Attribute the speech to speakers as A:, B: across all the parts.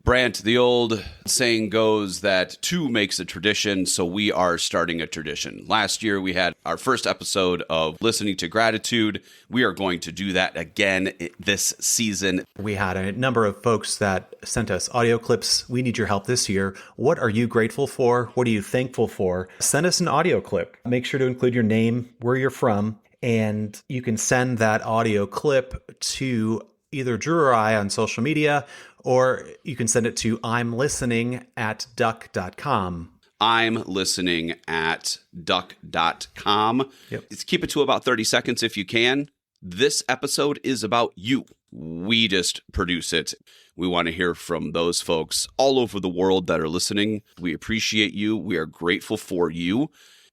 A: Brandt, the old saying goes that two makes a tradition, so we are starting a tradition. Last year, we had our first episode of Listening to Gratitude. We are going to do that again this season.
B: We had a number of folks that sent us audio clips. We need your help this year. What are you grateful for? What are you thankful for? Send us an audio clip. Make sure to include your name, where you're from, and you can send that audio clip to either Drew or I on social media, or you can send it to imlistening@duck.com.
A: imlistening@duck.com.
B: Yep.
A: Just keep it to about 30 seconds if you can. This episode is about you. We just produce it. We want to hear from those folks all over the world that are listening. We appreciate you. We are grateful for you,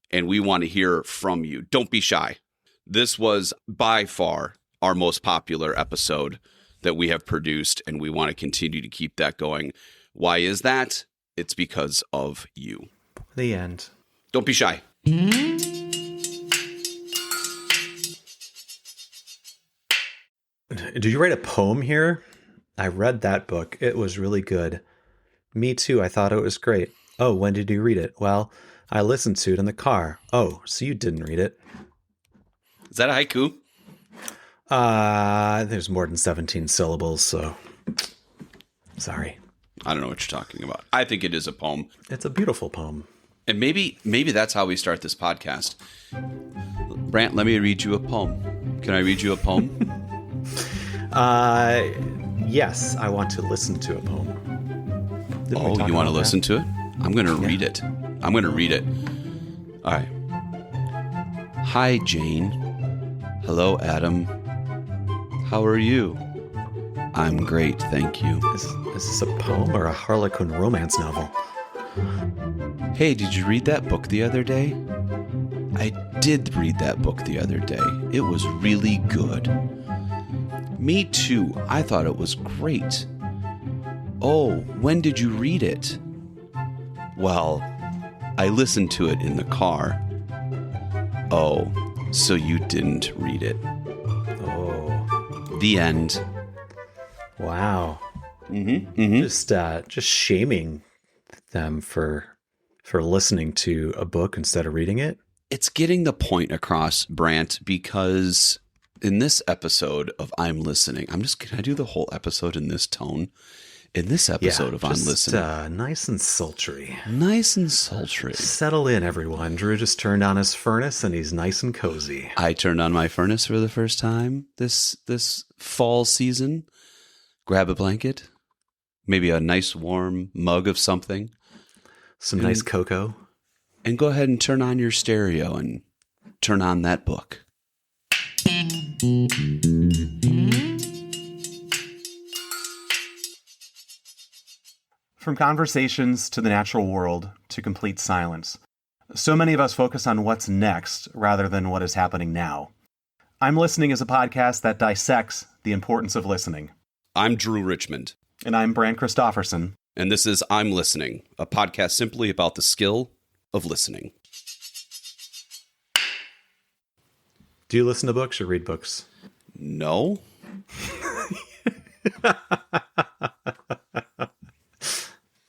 A: and we want to hear from you. Don't be shy. This was by far our most popular episode that we have produced, and we want to continue to keep that going. Why is that? It's because of you.
B: The end.
A: Don't be shy.
B: Did you write a poem here? I read that book. It was really good. Me too. I thought it was great. Oh, when did you read it? Well, I listened to it in the car. Oh, so you didn't read it.
A: Is that a haiku?
B: There's more than 17 syllables, so sorry.
A: I don't know what you're talking about. I think it is a poem.
B: It's a beautiful poem.
A: And maybe that's how we start this podcast. Brandt, let me read you a poem. Can I read you a poem?
B: Yes, I want to listen to a poem.
A: Oh, you want to listen to it? I'm going to read it. I'm going to read it. All right. Hi, Jane. Hello, Adam. How are you? I'm great, thank you.
B: Is this a poem or a Harlequin romance novel?
A: Hey, did you read that book the other day? I did read that book the other day. It was really good. Me too. I thought it was great. Oh, when did you read it? Well, I listened to it in the car. Oh, so you didn't read it.
B: Oh.
A: The end.
B: Wow.
A: Mm-hmm.
B: Just shaming them for listening to a book instead of reading it.
A: It's getting the point across, Brandt, because in this episode of I'm Listening, can I do the whole episode in this tone? In this episode of I'm Listening.
B: Nice and sultry.
A: Nice and sultry.
B: Settle in, everyone. Drew just turned on his furnace and he's nice and cozy.
A: I turned on my furnace for the first time this fall season. Grab a blanket, maybe a nice warm mug of something.
B: Some nice cocoa.
A: And go ahead and turn on your stereo and turn on that book.
B: From conversations to the natural world to complete silence, so many of us focus on what's next rather than what is happening now. I'm Listening is a podcast that dissects the importance of listening.
A: I'm Drew Richmond.
B: And I'm Brandt Christofferson.
A: And this is I'm Listening, a podcast simply about the skill of listening.
B: Do you listen to books or read books?
A: No.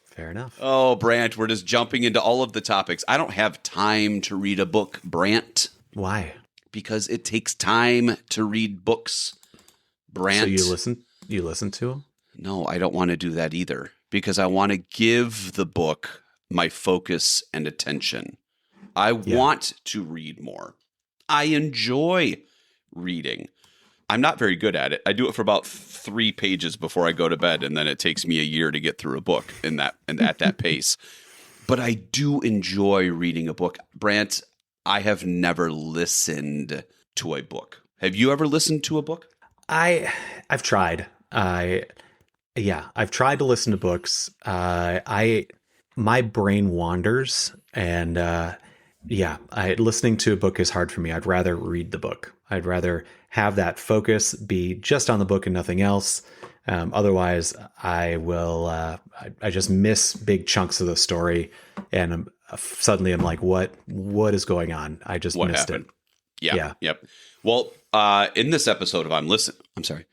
B: Fair enough.
A: Oh, Brandt, we're just jumping into all of the topics. I don't have time to read a book, Brandt.
B: Why?
A: Because it takes time to read books, Brandt.
B: So you listen to them?
A: No, I don't want to do that either, because I want to give the book my focus and attention. I want to read more. I enjoy reading. I'm not very good at it. I do it for about 3 pages before I go to bed, and then it takes me a year to get through a book at that pace. But I do enjoy reading a book. Brandt, I have never listened to a book. Have you ever listened to a book?
B: I've tried. I've tried to listen to books. My brain wanders, and listening to a book is hard for me. I'd rather read the book. I'd rather have that focus be just on the book and nothing else. Otherwise, I will. I just miss big chunks of the story, and suddenly I'm like, "What is going on?" I just missed it.
A: Yeah. Yep. Well, In this episode of I'm Listening,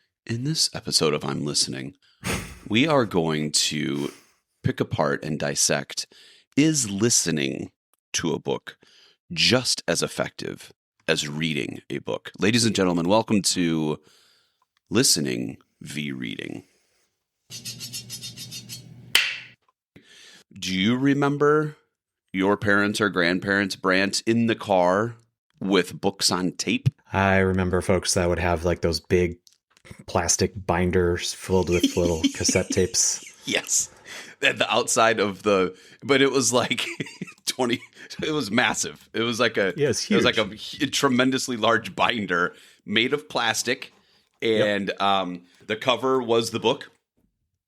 A: we are going to pick apart and dissect, is listening to a book just as effective as reading a book? Ladies and gentlemen, welcome to Listening v. Reading. Do you remember your parents or grandparents, Brandt, in the car with books on tape?
B: I remember folks that would have like those big plastic binders filled with little cassette tapes.
A: Yes. At the outside of but it was like 20, it was massive. It was like it was like a tremendously large binder made of plastic. And the cover was the book,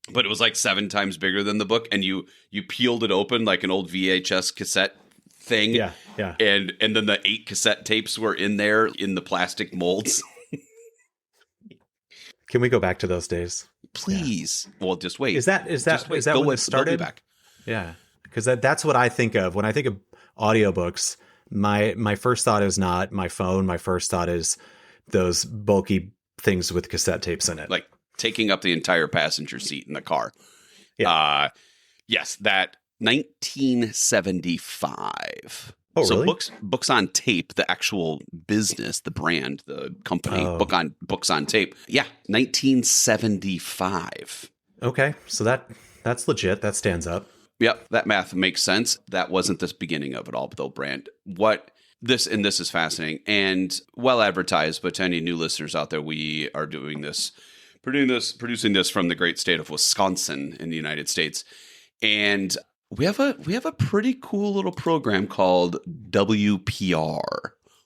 A: but it was like 7 times bigger than the book. And you peeled it open like an old VHS cassette thing.
B: Yeah.
A: And then the 8 cassette tapes were in there in the plastic molds.
B: Can we go back to those days?
A: Please. Yeah. Well, just wait.
B: Is that when it started?
A: Back.
B: Yeah. Because that's what I think of. When I think of audiobooks, my first thought is not my phone. My first thought is those bulky things with cassette tapes in it.
A: Like taking up the entire passenger seat in the car.
B: Yeah.
A: Yes, that 1975.
B: Oh,
A: so
B: really?
A: books on tape, the actual business, the brand, the company, books on tape. Yeah, 1975.
B: Okay, so that's legit. That stands up.
A: Yep, that math makes sense. That wasn't the beginning of it all, though, Brandt. This is fascinating and well advertised, but to any new listeners out there, we are producing this from the great state of Wisconsin in the United States. And we have a pretty cool little program called WPR,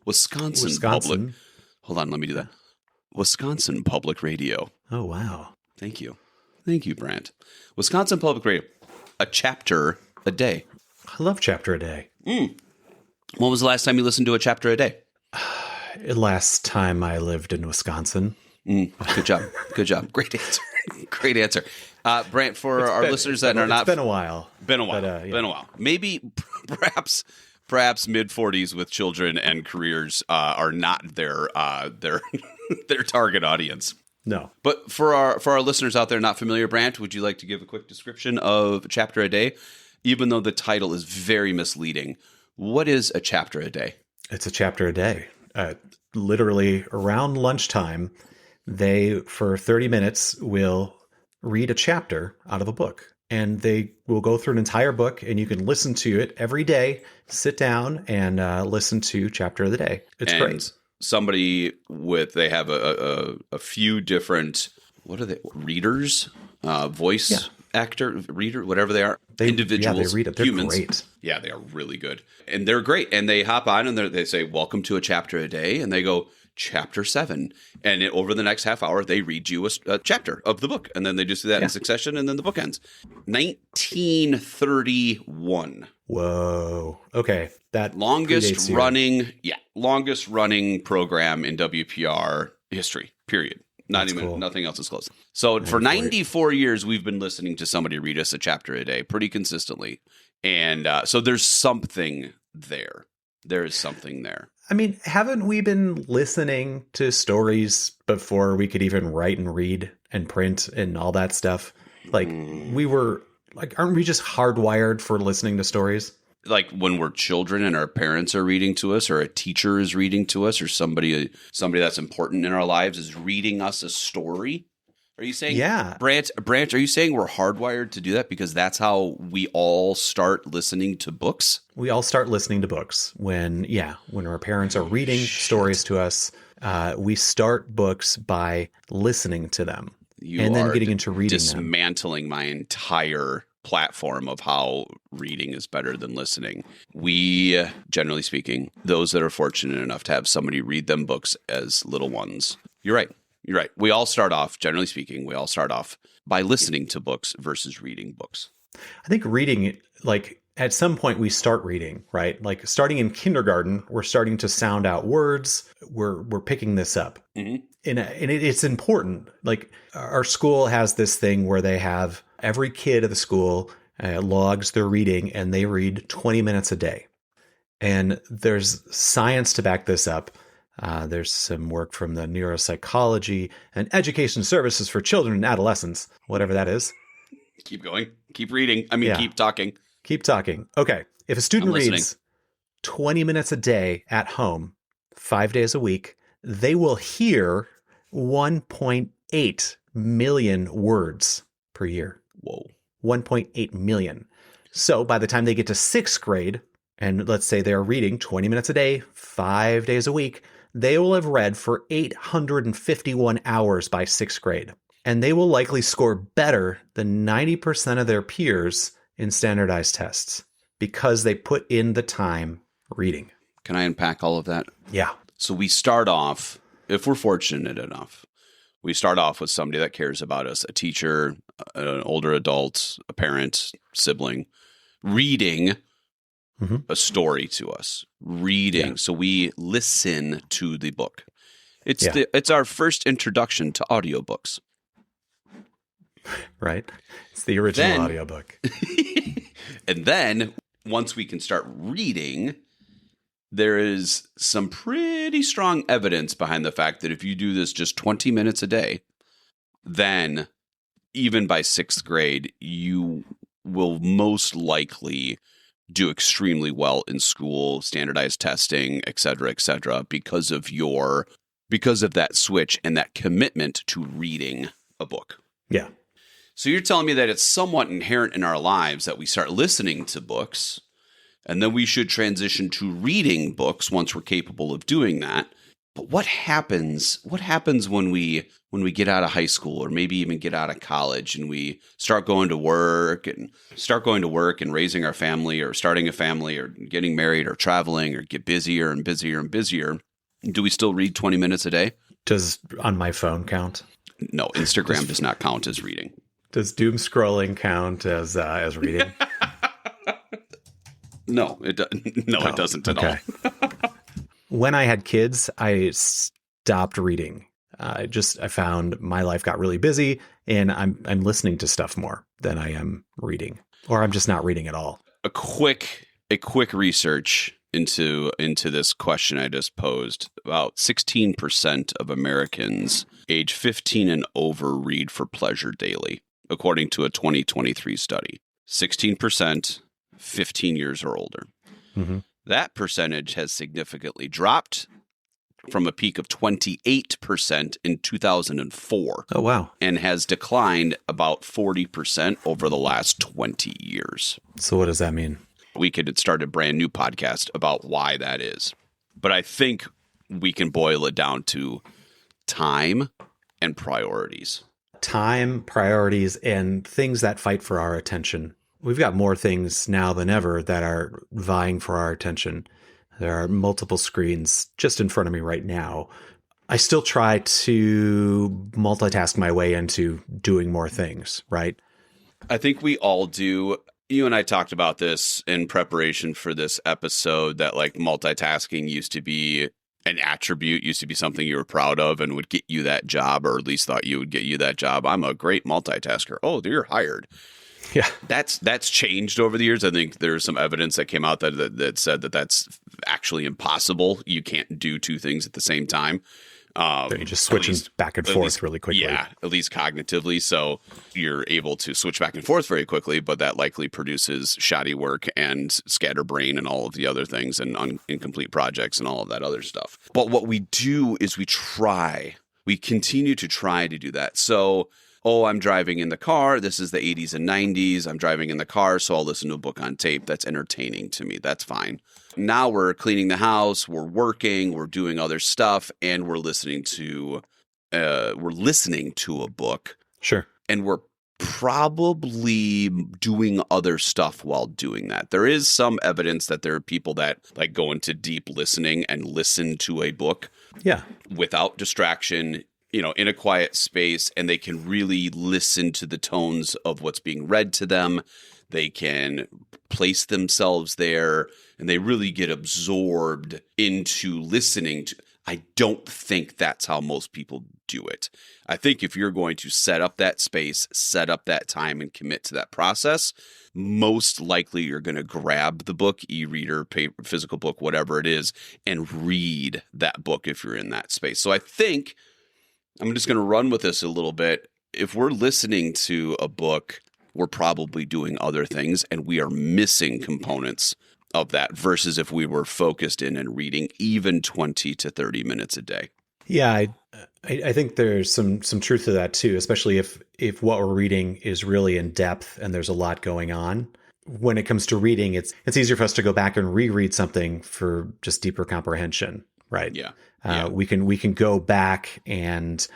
A: Wisconsin Public. Hold on, let me do that. Wisconsin Public Radio.
B: Oh, wow.
A: Thank you, Brandt. Wisconsin Public Radio, a chapter a day.
B: I love chapter a day.
A: When was the last time you listened to a chapter a day?
B: Last time I lived in Wisconsin.
A: Good job. Great answer. Brandt, for our listeners that are not...
B: It's been a while.
A: Been a while. Maybe, perhaps mid-40s with children and careers are not their target audience.
B: No.
A: But for our listeners out there not familiar, Brandt, would you like to give a quick description of a chapter a day? Even though the title is very misleading, what is a chapter a day?
B: It's a chapter a day. Literally around lunchtime, they, for 30 minutes, will read a chapter out of a book. And they will go through an entire book, and you can listen to it every day. Sit down and listen to chapter of the day. It's great.
A: They have a few different, what are they, readers, voice actor, reader, whatever they are, individuals,
B: they read it. They're
A: humans.
B: Great.
A: Yeah, they are really good. And they're great. And they hop on and they say, welcome to a chapter a day. And they go, chapter 7. And over the next half hour, they read you a chapter of the book. And then they just do that in succession. And then the book ends. 1931.
B: Whoa. Okay. That
A: longest running program in WPR history, period. Nothing else is close. So for 94 years, we've been listening to somebody read us a chapter a day pretty consistently. And so there's something there. There is something there.
B: I mean, haven't we been listening to stories before we could even write and read and print and all that stuff? Like aren't we just hardwired for listening to stories?
A: Like when we're children and our parents are reading to us, or a teacher is reading to us, or somebody that's important in our lives is reading us a story. Are you saying, Brandt, are you saying we're hardwired to do that because that's how we all start listening to books?
B: We all start listening to books when our parents are reading stories to us. We start books by listening to them and then getting into reading
A: dismantling my entire platform of how reading is better than listening. We, generally speaking, those that are fortunate enough to have somebody read them books as little ones. You're right. We all start off, generally speaking, by listening to books versus reading books.
B: I think reading, like at some point we start reading, right? Like starting in kindergarten, we're starting to sound out words. We're picking this up. Mm-hmm. And it's important. Like our school has this thing where they have every kid of the school logs their reading, and they read 20 minutes a day. And there's science to back this up. There's some work from the Neuropsychology and Education Services for Children and Adolescents, whatever that is.
A: Keep going. Keep reading. Keep talking.
B: Keep talking. Okay. If a student reads 20 minutes a day at home, 5 days a week, they will hear 1.8 million words per year.
A: Whoa.
B: 1.8 million. So by the time they get to sixth grade, and let's say they're reading 20 minutes a day, 5 days a week, they will have read for 851 hours by sixth grade. And they will likely score better than 90% of their peers in standardized tests because they put in the time reading.
A: Can I unpack all of that?
B: Yeah.
A: So we start off, if we're fortunate enough, we start off with somebody that cares about us, a teacher, an older adult, a parent, sibling, reading a story to us, reading. Yeah. So we listen to the book. It's our first introduction to audiobooks.
B: Right. It's the original audiobook.
A: And then once we can start reading, there is some pretty strong evidence behind the fact that if you do this just 20 minutes a day, then even by sixth grade, you will most likely do extremely well in school, standardized testing, et cetera, because of that switch and that commitment to reading a book.
B: Yeah.
A: So you're telling me that it's somewhat inherent in our lives that we start listening to books, and then we should transition to reading books once we're capable of doing that. But what happens when we get out of high school, or maybe even get out of college, and we start going to work and raising our family, or starting a family, or getting married, or traveling, or get busier and busier and busier? Do we still read 20 minutes a day?
B: Does on my phone count?
A: No, Instagram does not count as reading.
B: Does doom scrolling count as reading?
A: No, it doesn't at all.
B: When I had kids, I stopped reading. I found my life got really busy, and I'm listening to stuff more than I am reading, or I'm just not reading at all.
A: A quick research into this question I just posed. About 16% of Americans age 15 and over read for pleasure daily, according to a 2023 study. 16%, 15 years or older. Mm-hmm. That percentage has significantly dropped from a peak of 28% in 2004.
B: Oh, wow.
A: And has declined about 40% over the last 20 years.
B: So what does that mean?
A: We could start a brand new podcast about why that is. But I think we can boil it down to time and priorities.
B: Time, priorities, and things that fight for our attention. We've got more things now than ever that are vying for our attention. There are multiple screens just in front of me right now. I still try to multitask my way into doing more things, right?
A: I think we all do. You and I talked about this in preparation for this episode, that like multitasking used to be an attribute, used to be something you were proud of and would get you that job, or at least thought you would get you that job. I'm a great multitasker. Oh, you're hired.
B: Yeah,
A: that's changed over the years. I think there's some evidence that came out that said that that's actually impossible. You can't do two things at the same time.
B: You're just switching back and forth really quickly.
A: Yeah, at least cognitively. So you're able to switch back and forth very quickly, but that likely produces shoddy work and scatterbrain and all of the other things, and incomplete projects and all of that other stuff. But what we do is we continue to try to do that. So, I'm driving in the car. This is the 80s and 90s. I'm driving in the car, so I'll listen to a book on tape. That's entertaining to me. That's fine. Now we're cleaning the house, we're working, we're doing other stuff, and we're listening to a book.
B: Sure.
A: And we're probably doing other stuff while doing that. There is some evidence that there are people that like go into deep listening and listen to a book.
B: Yeah.
A: Without distraction, in a quiet space, and they can really listen to the tones of what's being read to them. They can place themselves there, and they really get absorbed into listening to. I don't think that's how most people do it. I think if you're going to set up that space, set up that time, and commit to that process, most likely you're going to grab the book, e-reader, paper, physical book, whatever it is, and read that book if you're in that space. So I think I'm just going to run with this a little bit. If we're listening to a book, we're probably doing other things, and we are missing components of that versus if we were focused in and reading even 20 to 30 minutes a day.
B: Yeah, I think there's some truth to that too, especially if what we're reading is really in depth and there's a lot going on. When it comes to reading, it's easier for us to go back and reread something for just deeper comprehension, right?
A: Yeah.
B: We can go back and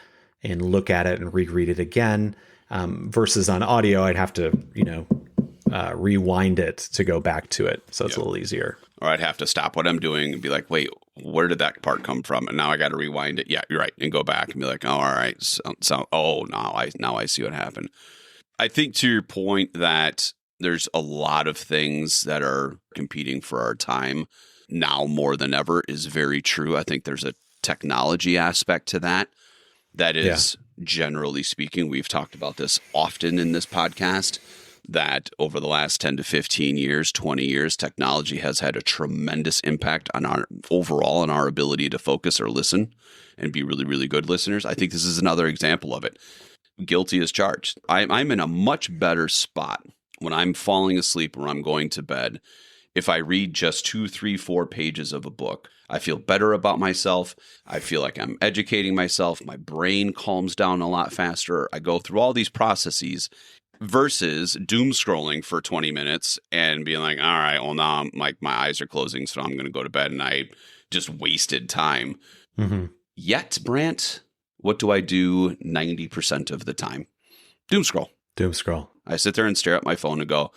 B: look at it and reread it again. Versus on audio, I'd have to rewind it to go back to it, so it's a little easier.
A: Or I'd have to stop what I'm doing and be like, wait, where did that part come from? And now I got to rewind it. Yeah, you're right. And go back and be like, oh, all right. Now I see what happened. I think to your point that there's a lot of things that are competing for our time now more than ever is very true. I think there's a technology aspect to that. That is, generally speaking, we've talked about this often in this podcast, that over the last 10 to 15 years, 20 years, technology has had a tremendous impact on our overall, on our ability to focus or listen and be really, really good listeners. I think this is another example of it. Guilty as charged. I'm in a much better spot when I'm falling asleep or I'm going to bed. If I read just 2, 3, 4 pages of a book, I feel better about myself. I feel like I'm educating myself. My brain calms down a lot faster. I go through all these processes versus doom scrolling for 20 minutes and being like, all right, well, now I'm like, my eyes are closing, so I'm going to go to bed, and I just wasted time.
B: Mm-hmm.
A: Yet, Brandt, what do I do 90% of the time? Doom scroll.
B: Doom scroll.
A: I sit there and stare at my phone and go,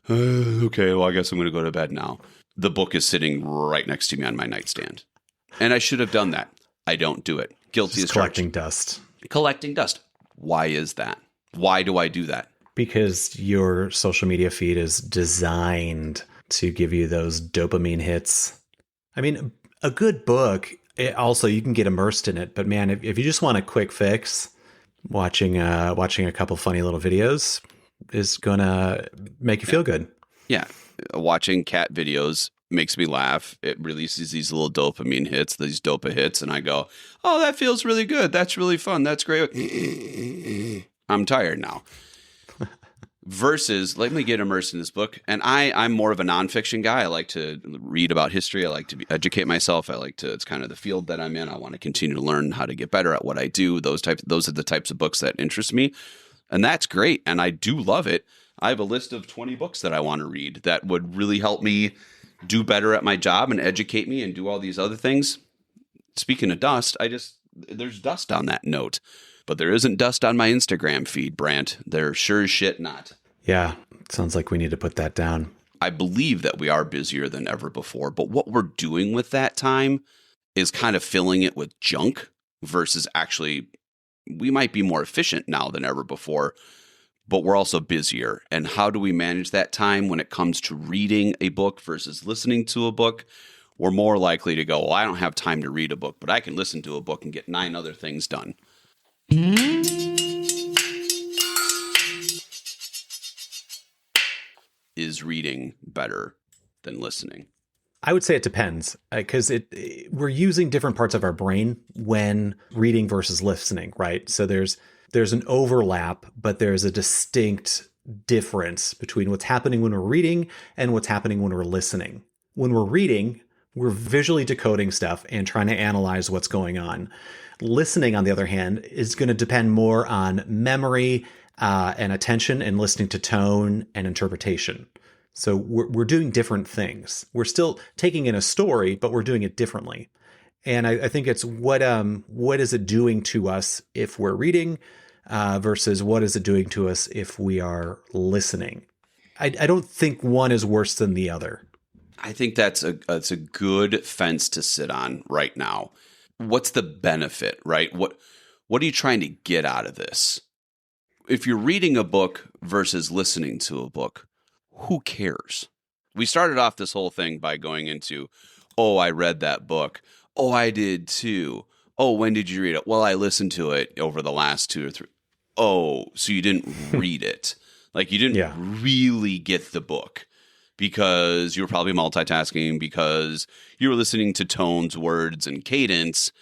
A: okay, well, I guess I'm going to go to bed now. The book is sitting right next to me on my nightstand. And I should have done that. I don't do it. Guilty as charged.
B: Collecting dust.
A: Collecting dust. Why is that? Why do I do that?
B: Because your social media feed is designed to give you those dopamine hits. I mean, a good book, also you can get immersed in it. But man, if you just want a quick fix, watching a couple funny little videos is gonna make you feel good.
A: Yeah. Watching cat videos makes me laugh. It releases these little dopamine hits, these dopa hits, and I go, oh, that feels really good. That's really fun. That's great. I'm tired now. Versus, let me get immersed in this book. And I'm more of a nonfiction guy. I like to read about history. I like to educate myself. It's kind of the field that I'm in. I want to continue to learn how to get better at what I do. Those are the types of books that interest me. And that's great. And I do love it. I have a list of 20 books that I want to read that would really help me do better at my job and educate me and do all these other things. Speaking of dust, there's dust on that note. But there isn't dust on my Instagram feed, Brandt. There sure as shit not.
B: Yeah, sounds like we need to put that down.
A: I believe that we are busier than ever before, but what we're doing with that time is kind of filling it with junk versus actually, we might be more efficient now than ever before, but we're also busier. And how do we manage that time when it comes to reading a book versus listening to a book? We're more likely to go, well, I don't have time to read a book, but I can listen to a book and get 9 other things done. Is reading better than listening?
B: I would say it depends, because we're using different parts of our brain when reading versus listening, right? So there's an overlap, but there's a distinct difference between what's happening when we're reading and what's happening when we're listening. When we're reading, we're visually decoding stuff and trying to analyze what's going on. Listening, on the other hand, is going to depend more on memory and attention and listening to tone and interpretation. So we're doing different things. We're still taking in a story, but we're doing it differently. And I think it's what is it doing to us if we're reading versus what is it doing to us if we are listening. I don't think one is worse than the other.
A: I think that's a good fence to sit on right now. What's the benefit, right? What are you trying to get out of this? If you're reading a book versus listening to a book, who cares? We started off this whole thing by going into, oh, I read that book. Oh, I did too. Oh, when did you read it? Well, I listened to it over the last 2 or 3. Oh, so you didn't read it. Like you didn't really get the book because you were probably multitasking, because you were listening to tones, words, and cadence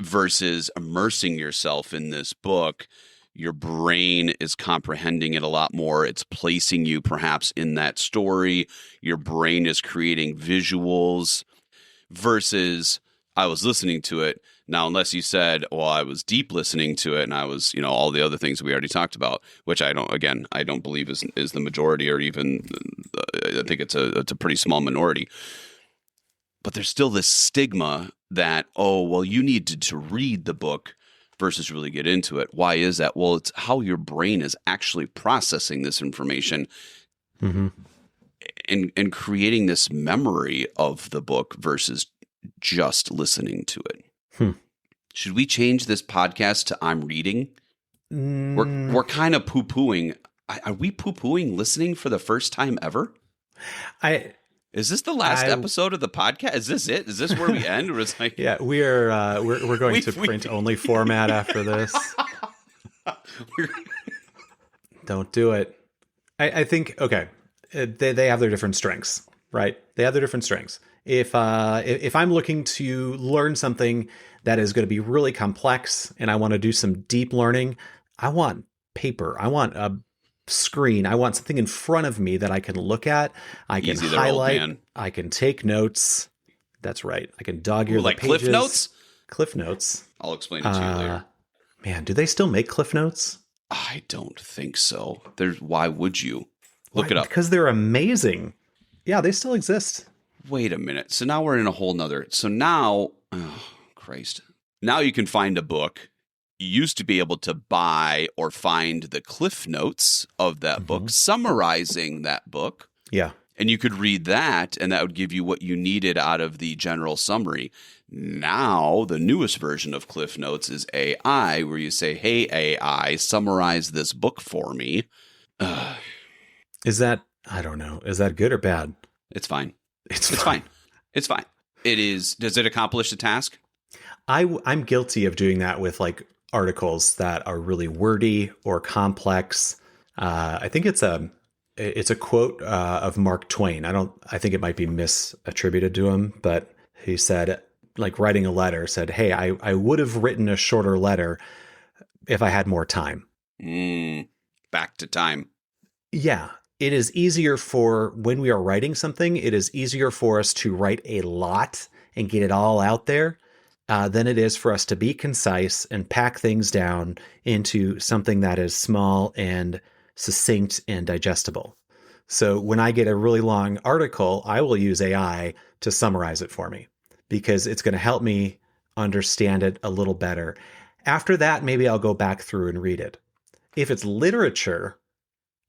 A: versus immersing yourself in this book. Your brain is comprehending it a lot more. It's placing you perhaps in that story. Your brain is creating visuals versus I was listening to it. Now, unless you said, well, I was deep listening to it and I was, all the other things we already talked about, which I don't believe is the majority, or even I think it's a pretty small minority. But there's still this stigma that, oh, well, you needed to read the book versus really get into it. Why is that? Well, it's how your brain is actually processing this information and creating this memory of the book versus just listening to it. Should we change this podcast to I'm reading? We're kind of poo-pooing. Are we poo-pooing listening for the first time ever? Is this the last episode of the podcast? Is this it? Is this where we end? Or it's like,
B: yeah, we're going to print only format after this. Don't do it. I think, okay, they have their different strengths, right? They have their different strengths. If I'm looking to learn something that is going to be really complex and I want to do some deep learning, I want paper. I want a screen. I want something in front of me that I can look at. I can highlight. I can take notes. That's right. I can dog-ear the pages.
A: Like Cliff Notes?
B: Cliff Notes.
A: I'll explain it to you later.
B: Man, do they still make Cliff Notes?
A: I don't think so. Why would you? Look it up.
B: Because they're amazing. Yeah, they still exist.
A: Wait a minute. So now we're in a whole nother. So now, oh, Christ. Now you can find a book. You used to be able to buy or find the Cliff Notes of that book, summarizing that book.
B: Yeah.
A: And you could read that, and that would give you what you needed out of the general summary. Now, the newest version of Cliff Notes is AI, where you say, hey, AI, summarize this book for me.
B: Is that, I don't know, is that good or bad?
A: It's fine. It's fine. It's fine. It is. Does it accomplish the task?
B: I'm guilty of doing that with like articles that are really wordy or complex. I think it's a quote of Mark Twain. I think it might be misattributed to him, but he said, like writing a letter, said, hey, I would have written a shorter letter if I had more time.
A: Back to time.
B: Yeah. It is easier when we are writing something, it is easier for us to write a lot and get it all out there than it is for us to be concise and pack things down into something that is small and succinct and digestible. So when I get a really long article, I will use AI to summarize it for me because it's going to help me understand it a little better. After that, maybe I'll go back through and read it. If it's literature,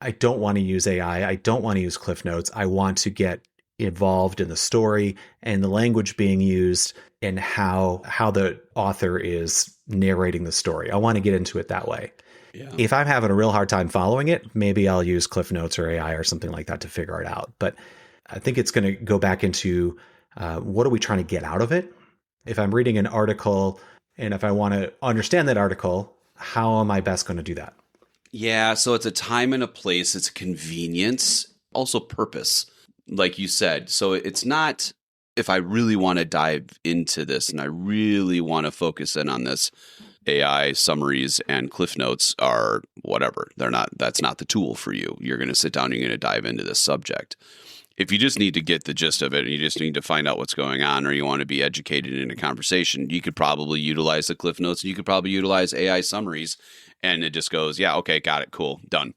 B: I don't want to use AI. I don't want to use Cliff Notes. I want to get involved in the story and the language being used and how the author is narrating the story. I want to get into it that way. Yeah. If I'm having a real hard time following it, maybe I'll use Cliff Notes or AI or something like that to figure it out. But I think it's going to go back into what are we trying to get out of it? If I'm reading an article and if I want to understand that article, how am I best going to do that?
A: Yeah, so it's a time and a place. It's a convenience, also purpose, like you said. So it's not, if I really want to dive into this and I really want to focus in on this, AI summaries and Cliff Notes are whatever. That's not the tool for you. You're going to sit down and you're going to dive into this subject. If you just need to get the gist of it and you just need to find out what's going on, or you want to be educated in a conversation, you could probably utilize the Cliff Notes and you could probably utilize AI summaries. And it just goes, yeah, okay, got it, cool, done.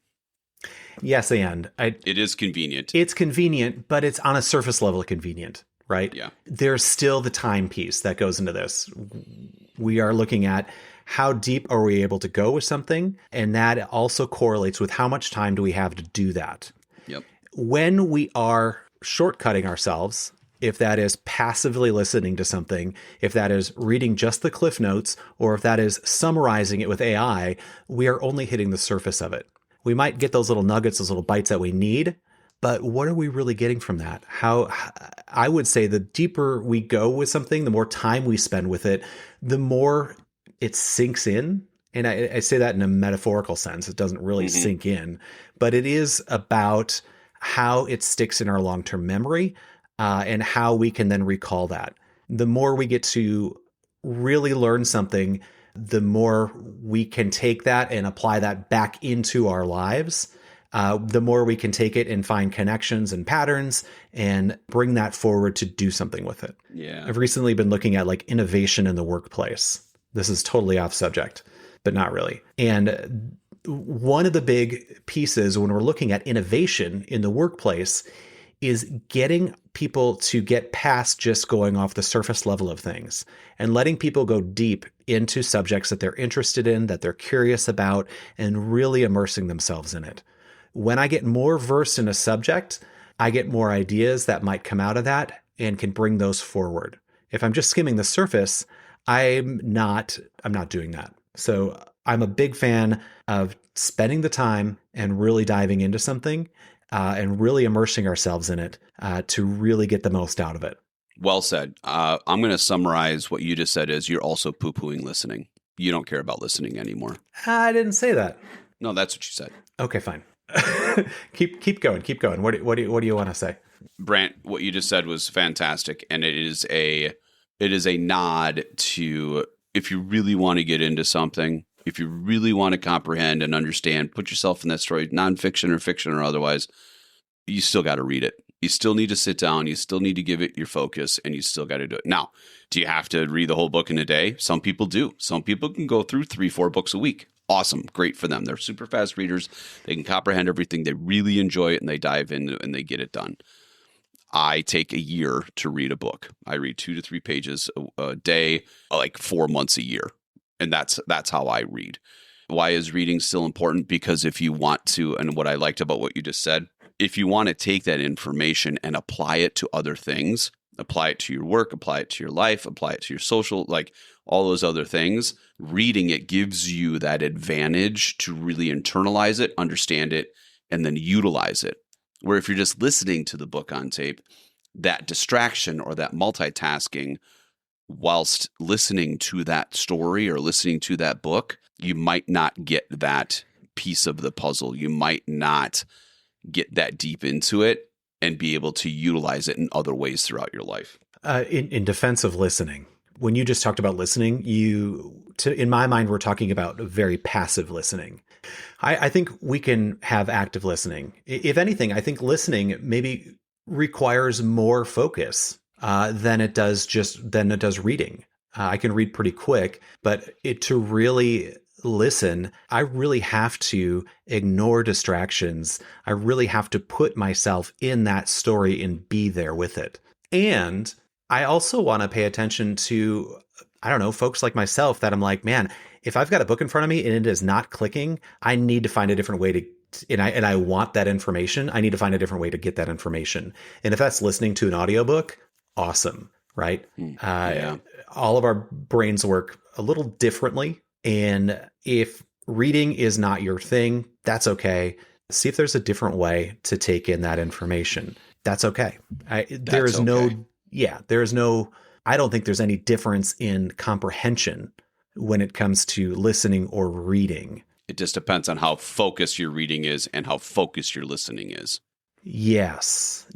B: Yes, and
A: it is convenient.
B: It's convenient, but it's on a surface level convenient, right?
A: Yeah.
B: There's still the time piece that goes into this. We are looking at how deep are we able to go with something, and that also correlates with how much time do we have to do that.
A: Yep.
B: When we are shortcutting ourselves, if that is passively listening to something, if that is reading just the Cliff Notes, or if that is summarizing it with AI, we are only hitting the surface of it. We might get those little nuggets, those little bites that we need, But what are we really getting from that? I would say the deeper we go with something, the more time we spend with it, the more it sinks in. And I say that in a metaphorical sense. It doesn't really sink in, but it is about how it sticks in our long-term memory, and how we can then recall that. The more we get to really learn something, the more we can take that and apply that back into our lives. The more we can take it and find connections and patterns and bring that forward to do something with it.
A: Yeah.
B: I've recently been looking at like innovation in the workplace. This is totally off subject, but not really. And one of the big pieces when we're looking at innovation in the workplace is getting people to get past just going off the surface level of things and letting people go deep into subjects that they're interested in, that they're curious about, and really immersing themselves in it. When I get more versed in a subject, I get more ideas that might come out of that and can bring those forward. If I'm just skimming the surface, I'm not doing that. So I'm a big fan of spending the time and really diving into something, and really immersing ourselves in it, to really get the most out of it.
A: Well said. I'm going to summarize what you just said is you're also poo-pooing listening. You don't care about listening anymore.
B: I didn't say that.
A: No, that's what you said.
B: Okay, fine. Keep going. What do you want to say?
A: Brandt, what you just said was fantastic, and it is a nod to, if you really want to get into something, if you really want to comprehend and understand, put yourself in that story, nonfiction or fiction or otherwise, you still got to read it. You still need to sit down. You still need to give it your focus, and you still got to do it. Now, do you have to read the whole book in a day? Some people do. Some people can go through 3-4 books a week. Awesome. Great for them. They're super fast readers. They can comprehend everything. They really enjoy it, and they dive in and they get it done. I take a year to read a book. I read 2 to 3 pages a day, like 4 months a year. And that's how I read. Why is reading still important? Because if you want to, and what I liked about what you just said, if you want to take that information and apply it to other things, apply it to your work, apply it to your life, apply it to your social, like all those other things, reading it gives you that advantage to really internalize it, understand it, and then utilize it. Where if you're just listening to the book on tape, that distraction or that multitasking whilst listening to that story or listening to that book, you might not get that piece of the puzzle. You might not get that deep into it and be able to utilize it in other ways throughout your life.
B: In defense of listening, when you just talked about listening, in my mind, we're talking about very passive listening. I think we can have active listening. If anything, I think listening maybe requires more focus than it does reading. I can read pretty quick, but to really listen, I really have to ignore distractions. I really have to put myself in that story and be there with it. And I also want to pay attention to, I don't know, folks like myself that I'm like, man, if I've got a book in front of me and it is not clicking, I need to find a different way to, and I want that information. I need to find a different way to get that information. And if that's listening to an audiobook, awesome, right?
A: Yeah.
B: All of our brains work a little differently. And if reading is not your thing, that's okay. See if there's a different way to take in that information. That's okay. I don't think there's any difference in comprehension when it comes to listening or reading.
A: It just depends on how focused your reading is and how focused your listening is.
B: Yes.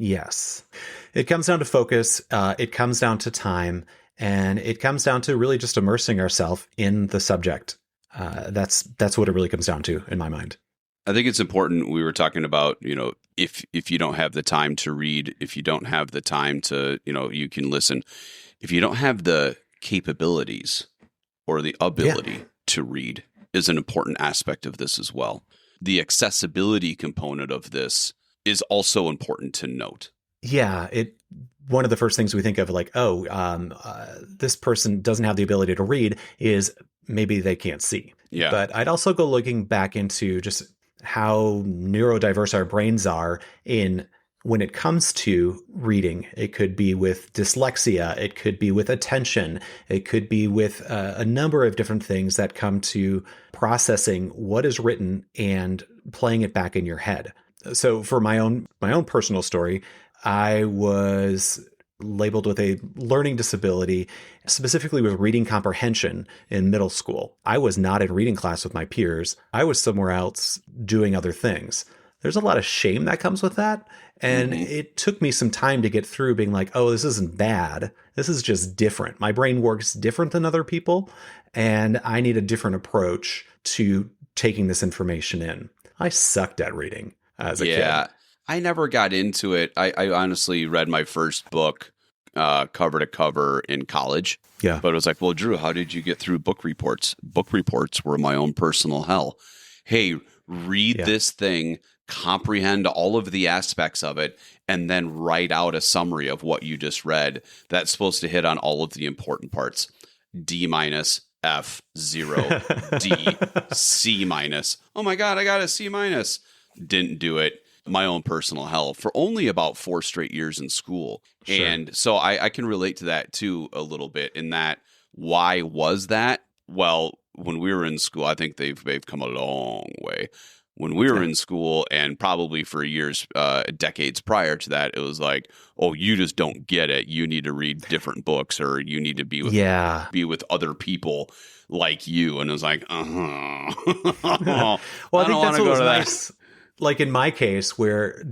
B: It comes down to focus. It comes down to time. And it comes down to really just immersing ourselves in the subject. That's what it really comes down to in my mind.
A: I think it's important. We were talking about, if you don't have the time to read, if you don't have the time to, you can listen. If you don't have the capabilities or the ability to read is an important aspect of this as well. The accessibility component of this is also important to note.
B: Yeah, one of the first things we think of, like, this person doesn't have the ability to read, is maybe they can't see.
A: Yeah.
B: But I'd also go looking back into just how neurodiverse our brains are when it comes to reading. It could be with dyslexia. It could be with attention. It could be with a number of different things that come to processing what is written and playing it back in your head. So for my own personal story, I was labeled with a learning disability, specifically with reading comprehension in middle school. I was not in reading class with my peers. I was somewhere else doing other things. There's a lot of shame that comes with that. And it took me some time to get through being like, oh, this isn't bad. This is just different. My brain works different than other people. And I need a different approach to taking this information in. I sucked at reading as a kid.
A: I never got into it. I honestly read my first book cover to cover in college.
B: Yeah.
A: But it was like, well, Drew, how did you get through book reports? Book reports were my own personal hell. Hey, read this thing, comprehend all of the aspects of it, and then write out a summary of what you just read. That's supposed to hit on all of the important parts. D minus, F, 0, D, C minus. Oh my God, I got a C minus. Didn't do it. My own personal hell for only about 4 straight years in school. Sure. And so I can relate to that too a little bit in that. Why was that? Well, when we were in school, I think they've come a long way. When we were in school, and probably for years, decades prior to that, it was like, oh, you just don't get it. You need to read different books, or you need to be with other people like you. And it was like,
B: well, I think that's what was nice. Like in my case, where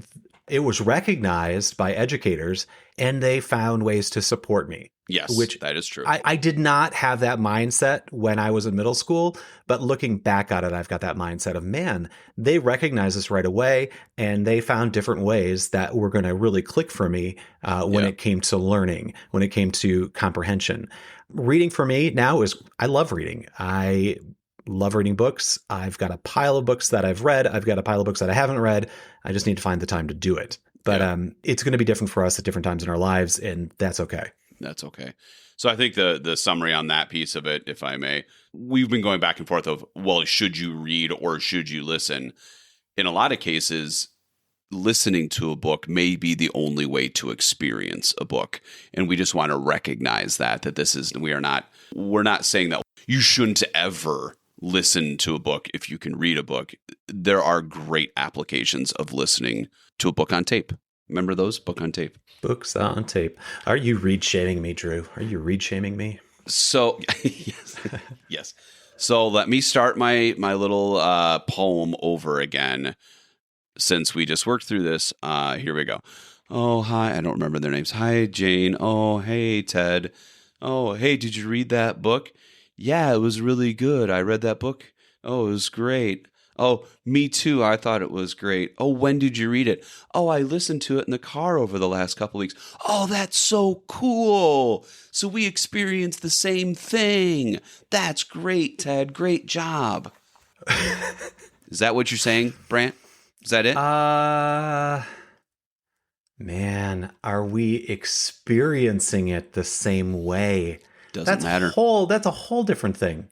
B: it was recognized by educators and they found ways to support me.
A: Yes, which that is true.
B: I did not have that mindset when I was in middle school, but looking back at it, I've got that mindset of, man, they recognized this right away and they found different ways that were going to really click for me when it came to learning, when it came to comprehension. Reading for me now is, I love reading. I love reading books. I've got a pile of books that I've read. I've got a pile of books that I haven't read. I just need to find the time to do it. But it's going to be different for us at different times in our lives, and that's okay.
A: That's okay. So I think the summary on that piece of it, if I may, we've been going back and forth of, well, should you read or should you listen? In a lot of cases, listening to a book may be the only way to experience a book. And we just want to recognize that this is, we're not saying that you shouldn't ever listen to a book if you can read a book. There are great applications of listening to a book on tape. Remember those? Book on tape.
B: Books on tape. Are you read shaming me, Drew? Are you read shaming me?
A: So, yes. So let me start my little poem over again. Since we just worked through this, here we go. Oh, hi. I don't remember their names. Hi, Jane. Oh, hey, Ted. Oh, hey, did you read that book? Yeah, it was really good. I read that book. Oh, it was great. Oh, me too. I thought it was great. Oh, when did you read it? Oh, I listened to it in the car over the last couple of weeks. Oh, that's so cool. So we experienced the same thing. That's great, Ted. Great job. Is that what you're saying, Brandt? Is that it?
B: Man, are we experiencing it the same way?
A: Doesn't matter.
B: That's a whole different thing.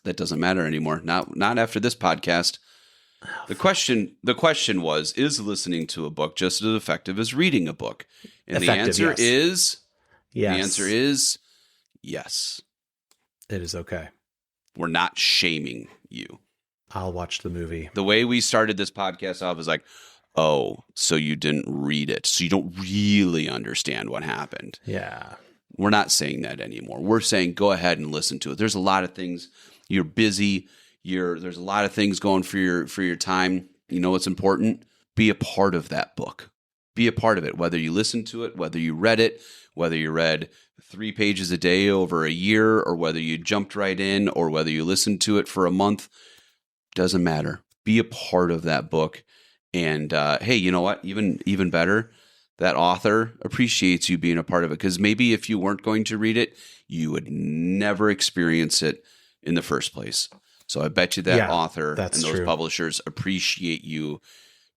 A: That doesn't matter anymore. Not after this podcast. The question was, is listening to a book just as effective as reading a book? And the answer is yes. The answer is yes.
B: It is okay.
A: We're not shaming you.
B: I'll watch the movie.
A: The way we started this podcast off is like, oh, so you didn't read it. So you don't really understand what happened.
B: Yeah.
A: We're not saying that anymore. We're saying go ahead and listen to it. There's a lot of things. You're busy. There's a lot of things going for your time. You know what's important? Be a part of that book. Be a part of it, whether you listened to it, whether you read it, whether you read 3 pages a day over a year, or whether you jumped right in, or whether you listened to it for a month. Doesn't matter. Be a part of that book. And hey, you know what? Even better, that author appreciates you being a part of it, because maybe if you weren't going to read it, you would never experience it in the first place. So I bet you that author and those publishers appreciate you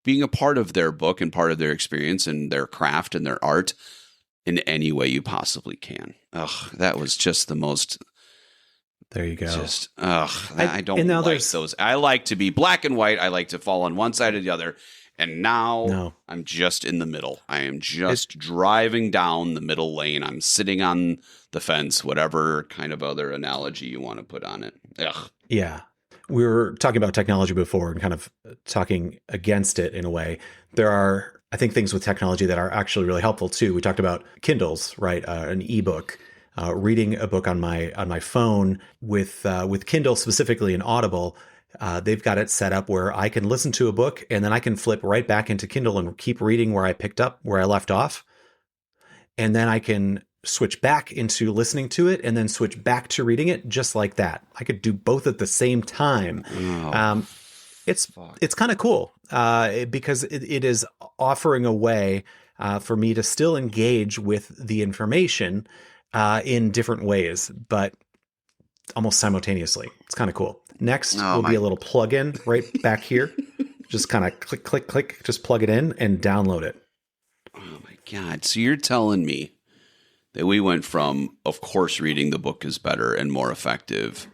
A: being a part of their book and part of their experience and their craft and their art in any way you possibly can. Ugh, that was just the most...
B: There you go.
A: I don't like those. I like to be black and white. I like to fall on one side or the other. And now I'm just in the middle. I am just driving down the middle lane. I'm sitting on the fence, whatever kind of other analogy you want to put on it. Ugh.
B: Yeah. we were talking about technology before and kind of talking against it in a way. There are, I think, things with technology that are actually really helpful too. We talked about Kindles, right? An ebook, reading a book on my phone with Kindle, specifically in Audible. They've got it set up where I can listen to a book and then I can flip right back into Kindle and keep reading where I left off. And then I can switch back into listening to it and then switch back to reading it just like that. I could do both at the same time.
A: Oh,
B: It's kind of cool because it is offering a way for me to still engage with the information in different ways, but almost simultaneously. It's kind of cool. Next will be a little plug-in right back here. Just kind of click, click, click, just plug it in and download it.
A: Oh my God. So you're telling me that we went from, of course, reading the book is better and more effective.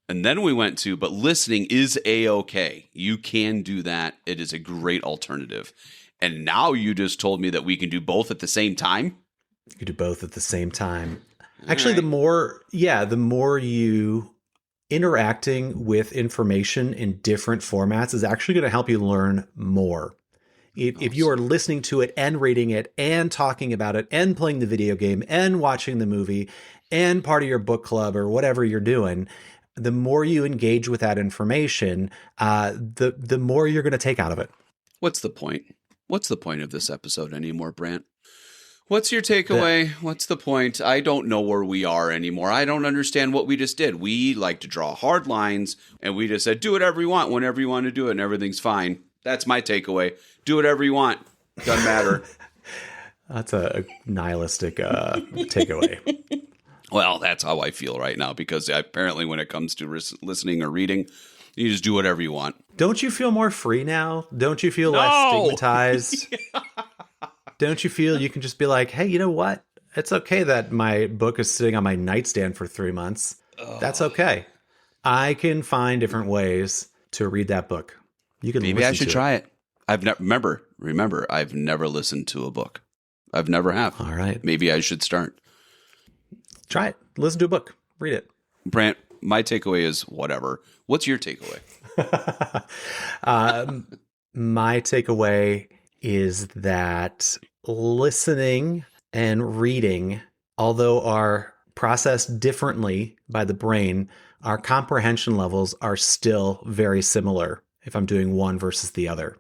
A: And then we went to, but listening is A-okay. You can do that. It is a great alternative. And now you just told me that we can do both at the same time?
B: You do both at the same time. Actually, the more you interacting with information in different formats is actually going to help you learn more. If you are listening to it and reading it and talking about it and playing the video game and watching the movie and part of your book club or whatever you're doing, the more you engage with that information, the more you're going to take out of it.
A: What's the point? What's the point of this episode anymore, Brandt? What's your takeaway? What's the point? I don't know where we are anymore. I don't understand what we just did. We like to draw hard lines, and we just said, do whatever you want, whenever you want to do it, and everything's fine. That's my takeaway. Do whatever you want. Doesn't matter.
B: That's a nihilistic takeaway.
A: Well, that's how I feel right now, because apparently when it comes to listening or reading, you just do whatever you want.
B: Don't you feel more free now? Don't you feel less stigmatized? Don't you feel you can just be like, hey, you know what? It's okay that my book is sitting on my nightstand for 3 months. That's okay. I can find different ways to read that book. You can.
A: Maybe I should try it. I've never remember. I've never listened to a book. I've never have.
B: All right.
A: Maybe I should start.
B: Try it. Listen to a book. Read it.
A: Brandt, my takeaway is whatever. What's your takeaway?
B: My takeaway is that listening and reading, although are processed differently by the brain, our comprehension levels are still very similar if I'm doing one versus the other.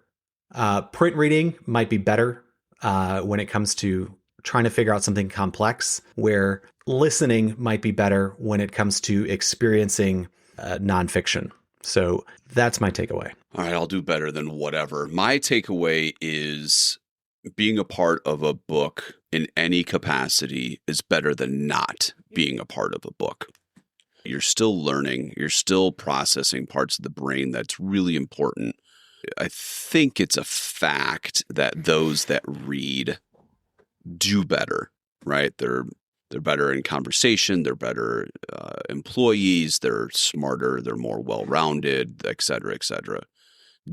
B: Print reading might be better when it comes to trying to figure out something complex, where listening might be better when it comes to experiencing nonfiction. So that's my takeaway.
A: All right, I'll do better than whatever. My takeaway is being a part of a book in any capacity is better than not being a part of a book. You're still learning. You're still processing parts of the brain that's really important. I think it's a fact that those that read do better, right? They're better in conversation. They're better employees. They're smarter. They're more well-rounded, et cetera, et cetera.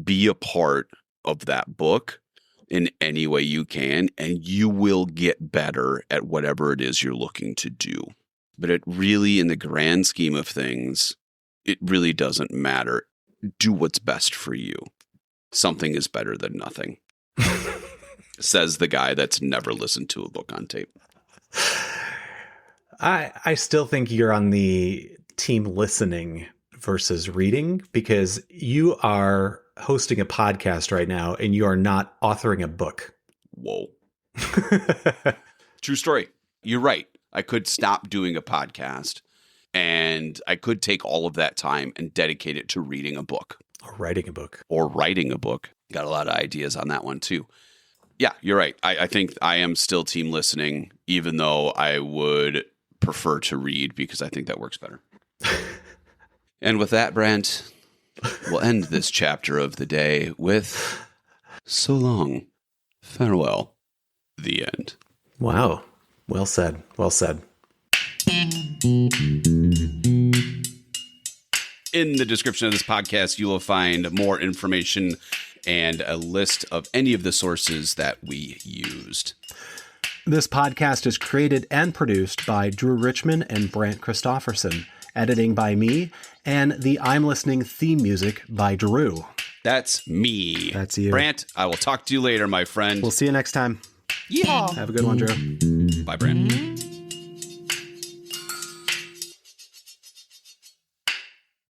A: Be a part of that book in any way you can, and you will get better at whatever it is you're looking to do. But it really, in the grand scheme of things, it really doesn't matter. Do what's best for you. Something is better than nothing, says the guy that's never listened to a book on tape.
B: I still think you're on the team listening versus reading, because you are hosting a podcast right now and you are not authoring a book.
A: Whoa. True story. You're right. I could stop doing a podcast and I could take all of that time and dedicate it to reading a book.
B: Or writing a book.
A: Or writing a book. Got a lot of ideas on that one too. Yeah, you're right. I think I am still team listening, even though I would prefer to read, because I think that works better. And with that, Brandt, we'll end this chapter of the day with so long, farewell, the end.
B: Wow. Well said. Well said.
A: In the description of this podcast, you will find more information and a list of any of the sources that we used.
B: This podcast is created and produced by Drew Richmond and Brandt Christofferson. Editing by me,
C: and the I'm Listening theme music by Drew.
A: That's me.
C: That's you.
A: Brandt, I will talk to you later, my friend.
C: We'll see you next time.
A: Yeehaw.
C: Have a good one, Drew.
A: Bye, Brandt.